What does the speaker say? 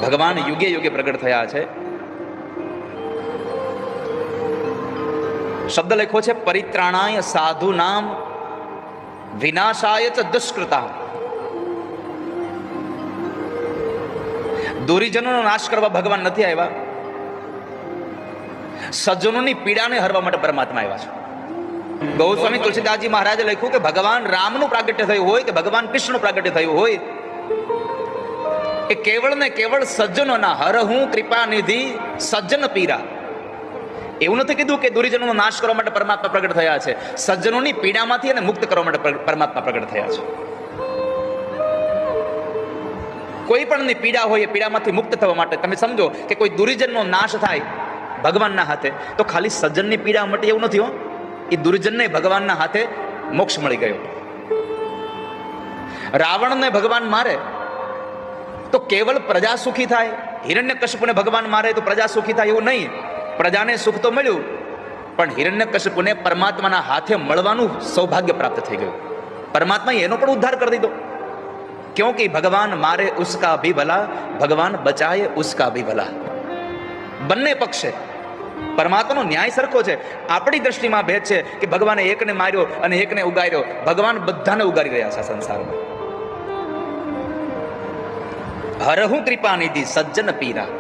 ભગવાન યુગે યુગે પ્રગટ થયા છે. શબ્દ લખ્યો છે પરિત્રાણાય સાધુ નામ વિનાશાય ચ દુષ્કૃતા. દુરીજનોનો નાશ કરવા ભગવાન નથી આવ્યા, સજ્જનોની પીડાને હરવા માટે પરમાત્મા આવ્યા છે. ગૌસ્વામી તુલસીદાસજી મહારાજે લખ્યું કે ભગવાન રામનું પ્રાગટ્ય થયું હોય કે ભગવાન કૃષ્ણનું પ્રાગટ્ય થયું હોય, એ કેવળ ને કેવળ સજ્જનોના હરહું કૃપા નિધિ સજ્જન પીરા. એવું નથી કીધું કે દુરીજનોનો નાશ કરવા માટે પરમાત્મા પ્રગટ થયા છે, સજ્જનોની પીડામાંથી અને મુક્ત કરવા માટે પરમાત્મા પ્રગટ થયા છે. કોઈ પણની પીડા હોય એ પીડામાંથી મુક્ત થવા માટે. તમે સમજો કે કોઈ દુરીજનનો નાશ થાય ભગવાનના હાથે, તો ખાલી સજ્જનની પીડા મટી એવું નથી હો, એ દુર્જનને ભગવાનના હાથે મોક્ષ મળી ગયો. રાવણને ભગવાન મારે તો કેવળ પ્રજા સુખી થાય, હિરણ્યકશિપુને ભગવાન મારે તો પ્રજા સુખી થાય એવું નહીં. પ્રજાને સુખ તો મળ્યું, પણ હિરણ્યકશિપુને પરમાત્માના હાથે મળવાનું સૌભાગ્ય પ્રાપ્ત થઈ ગયું. પરમાત્માએ એનો પણ ઉદ્ધાર કરી દીધો. ક્યોંકિ ભગવાન મારે ઉસકા ભી ભલા, ભગવાન બચાય ઉસકા ભી ભલા. બંને પક્ષે પરમાત્માનો ન્યાય સરખો છે. આપણી દ્રષ્ટિમાં ભેદ છે કે ભગવાને એકને માર્યો અને એકને ઉગાર્યો. ભગવાન બધાને ઉગારી રહ્યા છે સંસારમાં. હરહું કૃપા નિધિ સજ્જન પીરા.